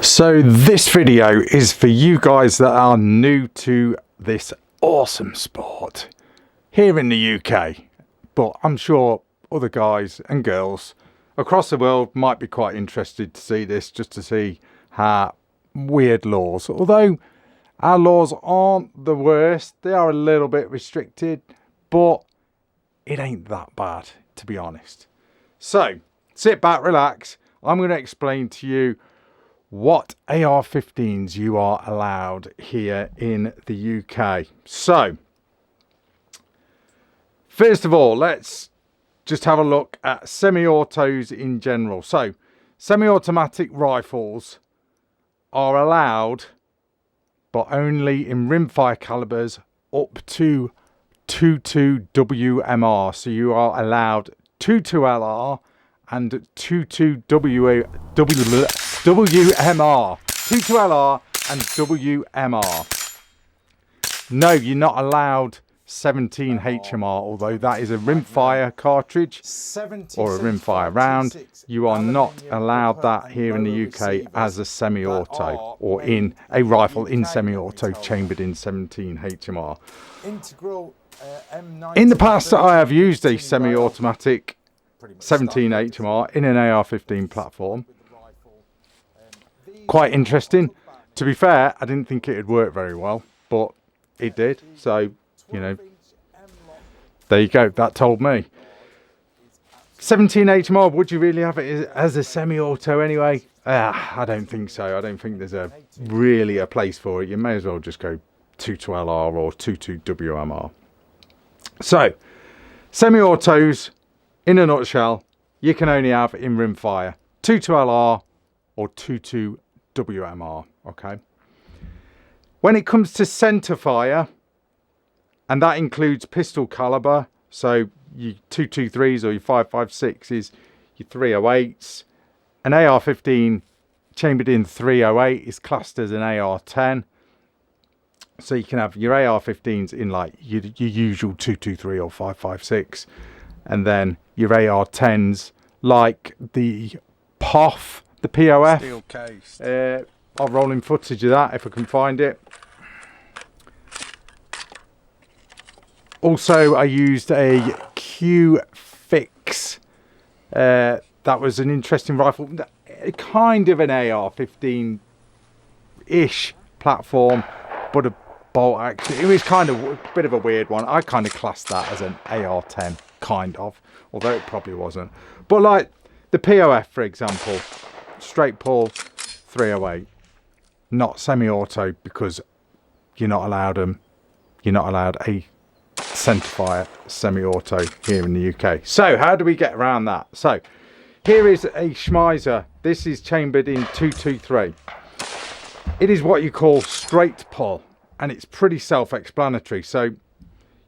So this video is for you guys that are new to this awesome sport here in the UK, but I'm sure other guys and girls across the world might be quite interested to see this, just to see how weird laws, although our laws aren't the worst, they are a little bit restricted, but it ain't that bad, to be honest. So sit back, relax. I'm going to explain to you what AR15s you are allowed here in the UK. So first of all, let's just have a look at semi-autos in general. So semi-automatic rifles are allowed, but only in rimfire calibers up to 22 WMR. So you are allowed 22 LR and 22 WMR. 22 LR and WMR. No, you're not allowed 17 HMR, although that is a rimfire cartridge or a rimfire round. You are not allowed that here in the UK as a semi-auto or in a rifle in semi-auto chambered in 17 HMR. In the past, I have used a semi-automatic 17 HMR in an AR15 platform. Quite interesting. To be fair, I didn't think it would work very well, but it did. So, you know, there you go. That told me. 17 HMR, would you really have it as a semi-auto anyway? I don't think so. I don't think there's really a place for it. You may as well just go 22LR or 22 WMR. So, semi-autos, in a nutshell, you can only have in rimfire 22LR or 22 WMR, okay? When it comes to centre fire, and that includes pistol caliber, so your 223s or your 5.56s, your 308s, an AR15 chambered in 308 is classed as an AR10. So you can have your AR15s in like your usual 223 or 5.56, and then your AR10s like the POF, the POF. Steel cased. I'll roll in footage of that if I can find it. Also, I used a Q-Fix. That was an interesting rifle, kind of an AR15-ish platform, but a bolt action. It was kind of a bit of a weird one. I kind of classed that as an AR10, kind of, although it probably wasn't. But like the POF, for example, straight pull 308, not semi-auto, because you're not allowed them. You're not allowed a centerfire semi-auto here in the UK. So how do we get around that? So here is a Schmeiser. This is chambered in 223. It is what you call straight pull, and it's pretty self-explanatory. So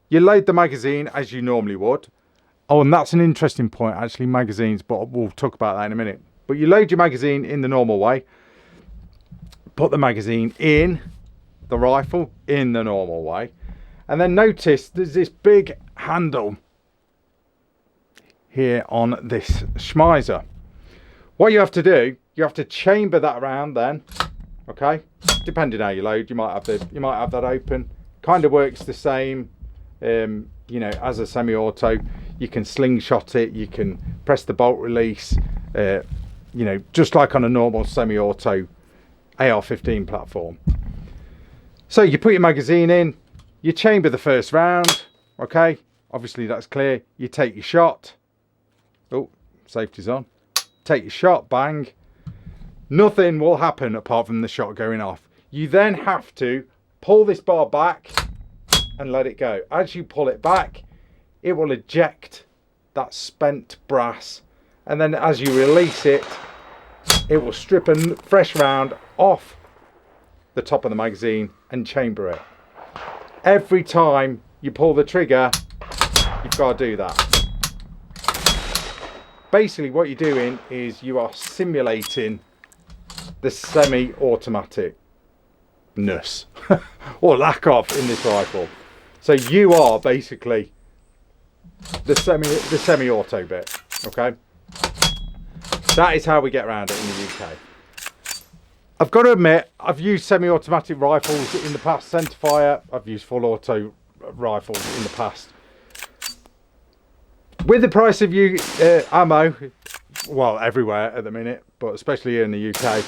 you load the magazine as you normally would. Oh, and that's an interesting point, actually, magazines, but we'll talk about that in a minute. But you load your magazine in the normal way, put the magazine in the rifle in the normal way, and then notice there's this big handle here on this Schmeiser. What you have to do, you have to chamber that around then, okay? Depending how you load, you might have that open. Kind of works the same, you know, as a semi-auto. You can slingshot it, you can press the bolt release, you know, just like on a normal semi-auto AR15 platform. So you put your magazine in, you chamber the first round, okay? Obviously that's clear. You take your shot. Oh, safety's on. Take your shot, bang. Nothing will happen apart from the shot going off. You then have to pull this bar back and let it go. As you pull it back, it will eject that spent brass, and then as you release it, it will strip a fresh round off the top of the magazine and chamber it. Every time you pull the trigger, you've got to do that. Basically what you're doing is you are simulating the semi-automatic-ness or lack of in this rifle. So you are basically the semi-auto bit, okay? That is how we get around it in the UK. I've got to admit, I've used semi-automatic rifles in the past, centerfire. I've used full auto rifles in the past. With the price of ammo, well, everywhere at the minute, but especially here in the UK,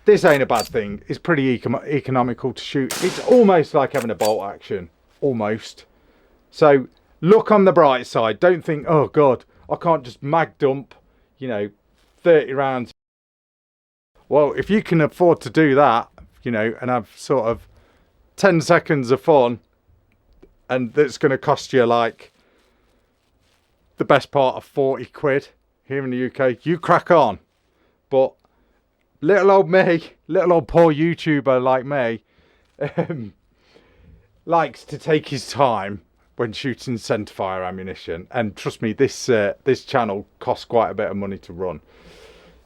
this ain't a bad thing. It's pretty economical to shoot. It's almost like having a bolt action, almost. So look on the bright side. Don't think, oh God, I can't just mag dump, you know, 30 rounds. Well, if you can afford to do that, you know, and have sort of 10 seconds of fun, and that's going to cost you like the best part of 40 quid here in the UK, you crack on. But little old me, little old poor YouTuber like me, likes to take his time when shooting centerfire ammunition. And trust me, this channel costs quite a bit of money to run,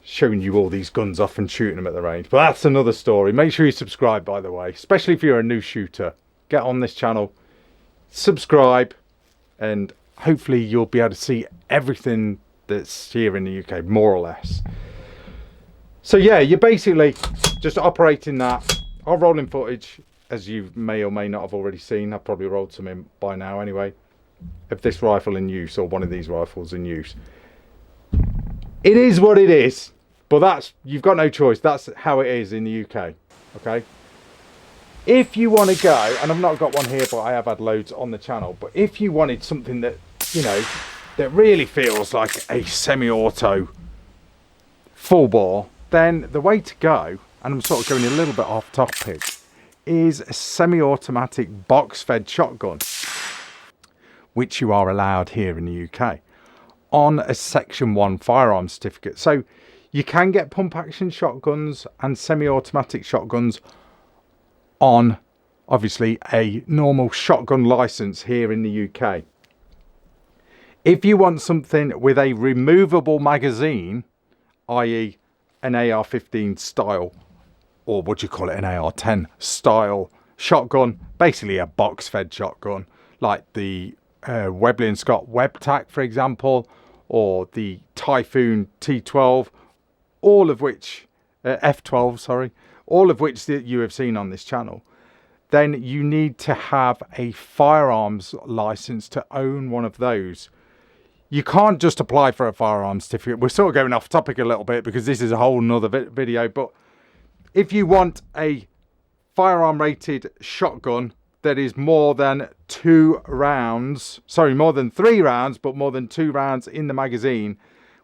showing you all these guns off and shooting them at the range. But that's another story. Make sure you subscribe, by the way, especially if you're a new shooter. Get on this channel, subscribe, and hopefully you'll be able to see everything that's here in the UK, more or less. So yeah, you're basically just operating that. I'll roll in footage, as you may or may not have already seen. I've probably rolled some in by now anyway, of this rifle in use, or one of these rifles in use. It is what it is, but you've got no choice. That's how it is in the UK, okay? If you want to go, and I've not got one here, but I have had loads on the channel, but if you wanted something that, you know, that really feels like a semi-auto full bore, then the way to go, and I'm sort of going a little bit off topic, is a semi-automatic box-fed shotgun, which you are allowed here in the UK on a Section 1 firearm certificate. So you can get pump action shotguns and semi-automatic shotguns on, obviously, a normal shotgun license here in the UK. If you want something with a removable magazine, i.e. an AR15 style, or what do you call it, an AR10 style shotgun, basically a box fed shotgun, like the Webley & Scott WebTac, for example, or the Typhoon T12, all of which, F12, sorry, all of which that you have seen on this channel, then you need to have a firearms license to own one of those. You can't just apply for a firearms certificate. We're sort of going off topic a little bit because this is a whole nother video, but if you want a firearm rated shotgun that is more than 2 rounds, sorry, more than 3 rounds, but more than 2 rounds in the magazine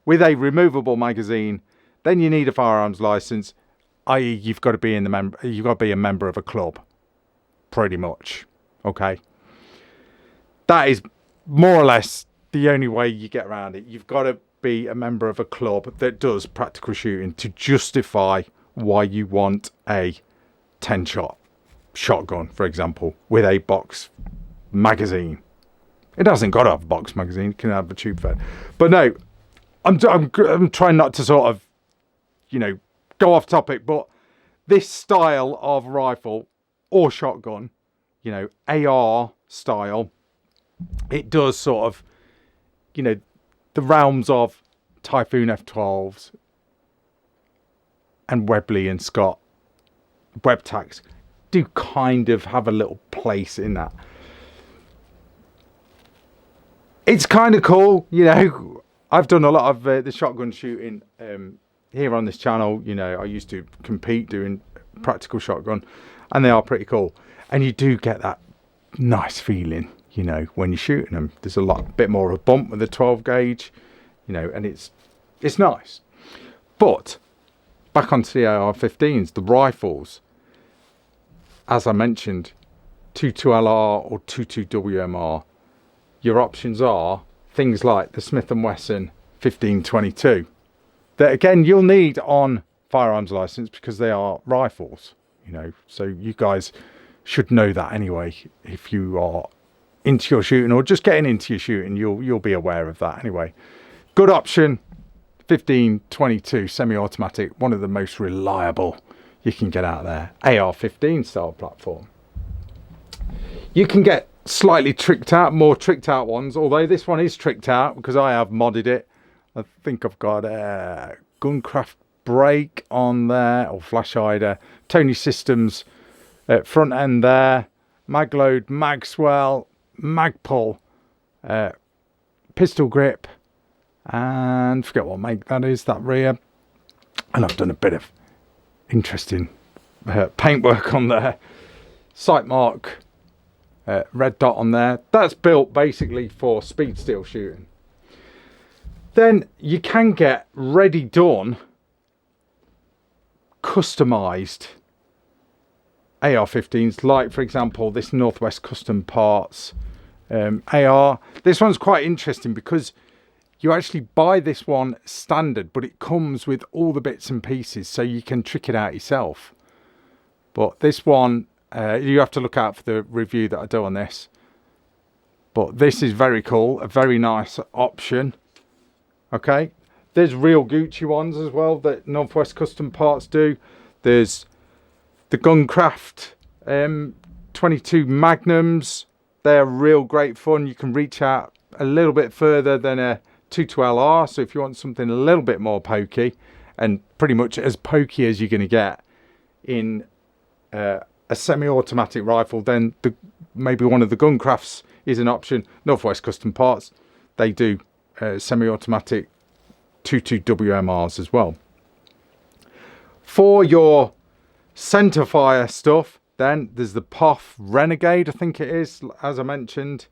with a removable magazine, then you need a firearms license, i.e. you've got to be a member of a club, pretty much. Okay, that is more or less the only way you get around it. You've got to be a member of a club that does practical shooting to justify why you want a 10-shot shotgun, for example, with a box magazine. It hasn't got to have a box magazine, it can have a tube fed. But no, I'm trying not to sort of, you know, go off topic, but this style of rifle or shotgun, you know, AR style, it does sort of, you know, the realms of Typhoon F12s and Webley & Scott WebTacs do kind of have a little place in that. It's kind of cool, you know. I've done a lot of the shotgun shooting here on this channel. You know, I used to compete doing practical shotgun, and they are pretty cool. And you do get that nice feeling, you know, when you're shooting them. There's a bit more of a bump with the 12 gauge, you know, and it's nice. But back onto the AR15s, the rifles. As I mentioned, 22LR or 22WMR. Your options are things like the Smith & Wesson 1522. That again you'll need on firearms license because they are rifles, you know. So you guys should know that anyway. If you are into your shooting or just getting into your shooting, you'll be aware of that anyway. Good option, 1522 semi-automatic, one of the most reliable you can get out there. AR15 style platform. You can get slightly more tricked out ones, although this one is tricked out because I have modded it. I think I've got Guncraft brake on there, or flash hider. Tony Systems front end there. Magload, Magswell, Magpull, pistol grip, and forget what make that is, that rear. And I've done a bit of interesting paintwork on there. Sight mark, red dot on there. That's built basically for speed steel shooting. Then you can get ready done, customized AR15s, like for example this Northwest Custom Parts AR. This one's quite interesting because you actually buy this one standard, but it comes with all the bits and pieces, so you can trick it out yourself. But this one, you have to look out for the review that I do on this. But this is very cool, a very nice option. Okay, there's real Gucci ones as well that Northwest Custom Parts do. There's the Guncraft 22 Magnums. They're real great fun. You can reach out a little bit further than a 22LR. So if you want something a little bit more pokey, and pretty much as pokey as you're going to get in a semi-automatic rifle, then maybe one of the Guncrafts is an option. Northwest Custom Parts, they do semi-automatic 22 WMRs as well. For your centerfire stuff, then there's the POF Renegade, I think it is, as I mentioned.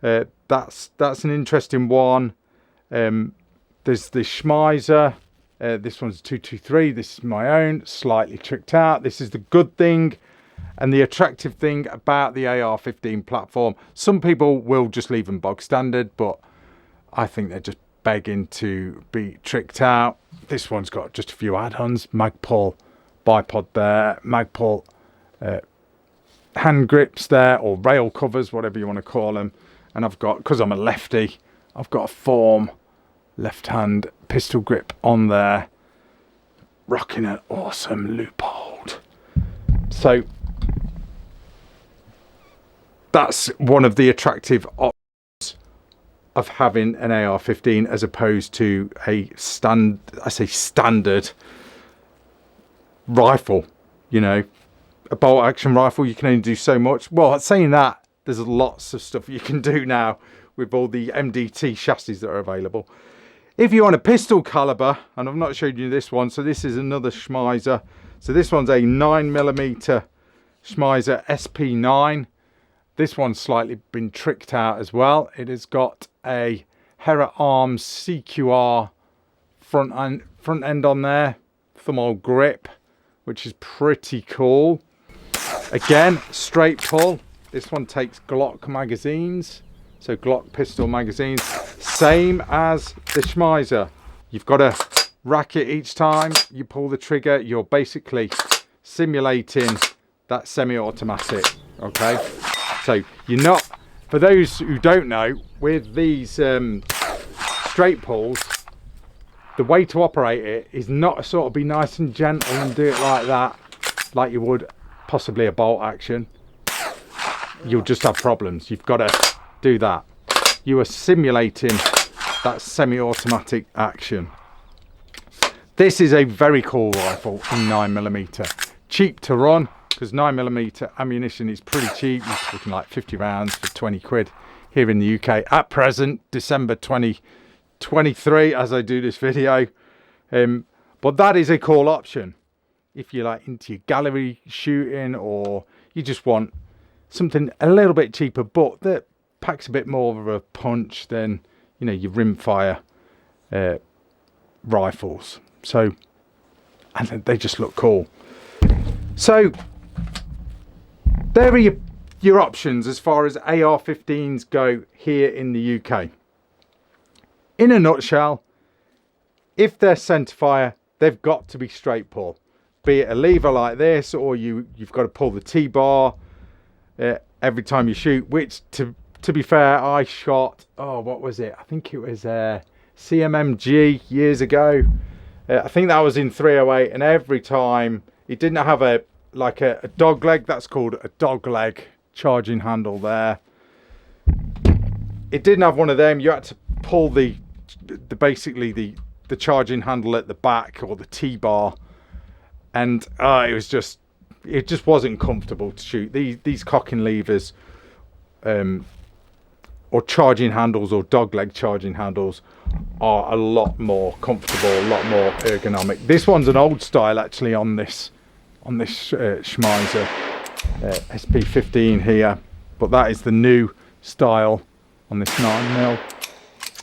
That's an interesting one. There's the Schmeiser. This one's 223. This is my own, slightly tricked out. This is the good thing and the attractive thing about the AR15 platform. Some people will just leave them bog standard, but I think they're just begging to be tricked out. This one's got just a few add-ons. Magpull bipod there, Magpull hand grips there, or rail covers, whatever you want to call them. And I've got, because I'm a lefty, I've got a Form left hand pistol grip on there, rocking an awesome Leupold. So that's one of the attractive options of having an AR15 as opposed to a standard rifle. You know, a bolt action rifle, you can only do so much. Well, saying that, there's lots of stuff you can do now with all the MDT chassis that are available. If you want a pistol caliber, and I've not showed you this one, so this is another Schmeiser. So this one's a 9mm Schmeiser SP9. This one's slightly been tricked out as well. It has got a Hera Arms CQR front end on there, thumbhole grip, which is pretty cool. Again, straight pull. This one takes Glock magazines, so Glock pistol magazines, same as the Schmeiser. You've got to rack it each time you pull the trigger. You're basically simulating that semi-automatic. Okay, so you're not, for those who don't know, with these straight pulls, the way to operate it is not to sort of be nice and gentle and do it like that, like you would possibly a bolt action. You'll just have problems. You've got to do that. You are simulating that semi-automatic action. This is a very cool rifle in 9mm. Cheap to run, because 9mm ammunition is pretty cheap. You're looking like 50 rounds for 20 quid here in the UK at present, December 2023, as I do this video. But that is a cool option if you're like into your gallery shooting, or you just want something a little bit cheaper but that packs a bit more of a punch than, you know, your rimfire rifles. So, and they just look cool. So there are your options as far as AR15s go here in the UK. In a nutshell, if they're centerfire, they've got to be straight pull, be it a lever like this, or you've got to pull the T-bar every time you shoot, which to be fair, I shot, oh, what was it? I think it was CMMG years ago. I think that was in 308, and every time it didn't have a dog leg. That's called a dog leg charging handle there. It didn't have one of them. You had to pull basically the the charging handle at the back, or the T-bar, and it just wasn't comfortable to shoot. These cocking levers, or charging handles, or dogleg charging handles, are a lot more comfortable, a lot more ergonomic. This one's an old style actually on this Schmeiser SP15 here, but that is the new style on this 9mm,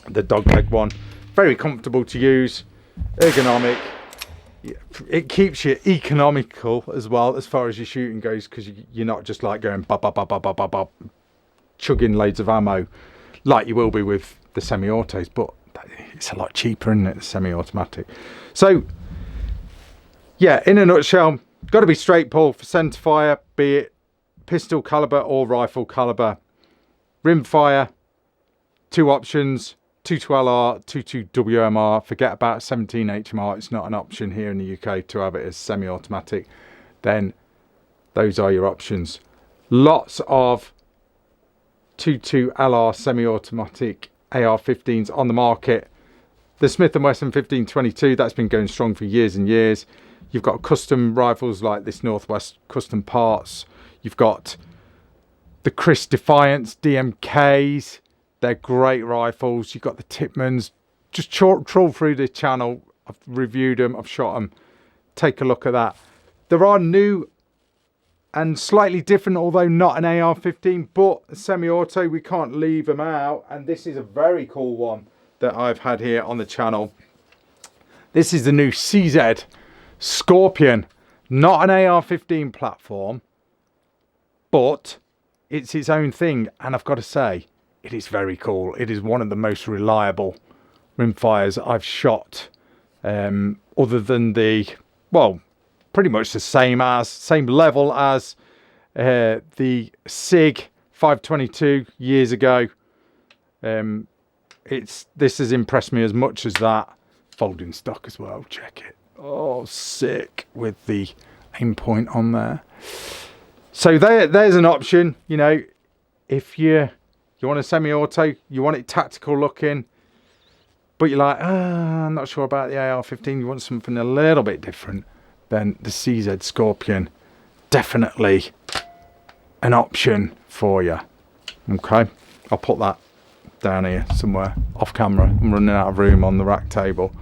the dogleg one. Very comfortable to use, ergonomic. It keeps you economical as well as far as your shooting goes, because you're not just like going bop, bop, bop, bop, bop, bop, bop, chugging loads of ammo like you will be with the semi-autos, but it's a lot cheaper, isn't it, the semi-automatic? So yeah, in a nutshell, got to be straight pull for centerfire, be it pistol caliber or rifle caliber. Rimfire, 2 options, 22LR, 22WMR. Forget about 17 HMR, it's not an option here in the UK to have it as semi-automatic. Then those are your options. Lots of 22LR semi-automatic AR15s on the market. The Smith & Wesson 1522, that's been going strong for years and years. You've got custom rifles like this Northwest Custom Parts. You've got the Chris Defiance DMKs. They're great rifles. You've got the Tipmans. Just trawl through the channel. I've reviewed them. I've shot them. Take a look at that. There are new and slightly different, although not an AR15, but a semi-auto. We can't leave them out. And this is a very cool one that I've had here on the channel. This is the new CZ Scorpion. Not an AR15 platform, but it's its own thing. And I've got to say, it is very cool. It is one of the most reliable rimfires I've shot, other than the, well, pretty much the same level as the SIG 522 years ago. This has impressed me as much as that. Folding stock as well, check it. Oh, sick, with the aim point on there. So there's an option. You know, if you want a semi-auto, you want it tactical looking, but you're like, I'm not sure about the AR15, you want something a little bit different, then the CZ Scorpion, definitely an option for you. Okay, I'll put that down here somewhere off camera. I'm running out of room on the rack table.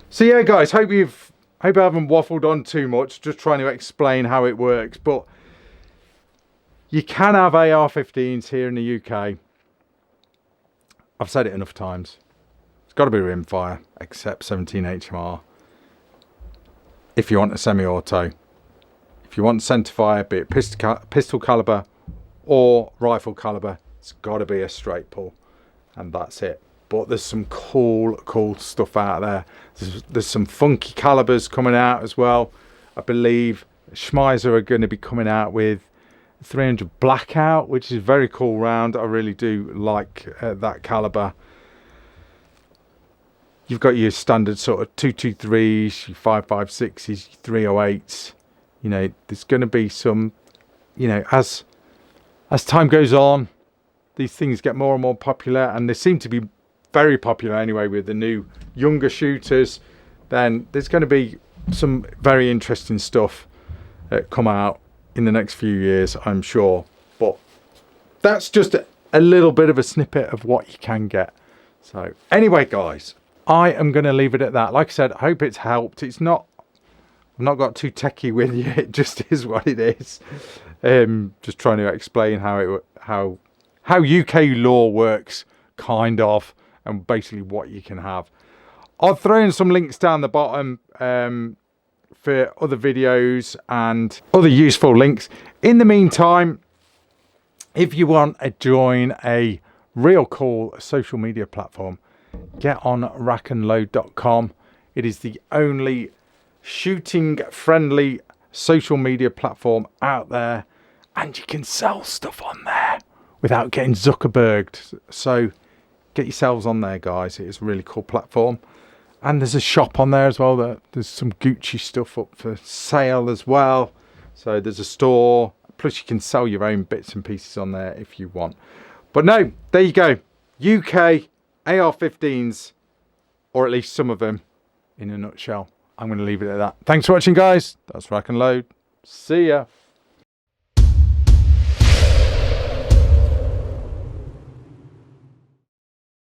So yeah guys, hope I haven't waffled on too much, just trying to explain how it works. But you can have AR15s here in the UK. I've said it enough times. It's got to be rimfire, except 17 HMR. If you want a semi-auto. If you want centerfire, be it pistol caliber or rifle caliber, it's got to be a straight pull. And that's it. But there's some cool stuff out there. There's some funky calibers coming out as well. I believe Schmeiser are going to be coming out with 300 Blackout, which is a very cool round. I really do like that caliber. You've got your standard sort of 223s, your 556s, 308s. You know, there's going to be some, you know, as time goes on, these things get more and more popular, and they seem to be very popular anyway with the new younger shooters. Then there's going to be some very interesting stuff come out in the next few years, I'm sure. But that's just a little bit of a snippet of what you can get. So anyway guys, I am going to leave it at that. Like I said, I hope it's helped. I've not got too techie with you. It just is what it is. Just trying to explain how UK law works, kind of, and basically what you can have. I'll throw in some links down the bottom for other videos and other useful links. In the meantime, if you want to join a real cool social media platform, get on RACKNLOAD.com. It is the only shooting friendly social media platform out there, and you can sell stuff on there without getting Zuckerberged. So get yourselves on there guys. It is a really cool platform, and there's a shop on there as well. There's some Gucci stuff up for sale as well. So there's a store, plus you can sell your own bits and pieces on there if you want. But no, there you go, UK AR15s or at least some of them, in a nutshell. I'm going to leave it at that. Thanks for watching, guys. That's Rack and Load. See ya.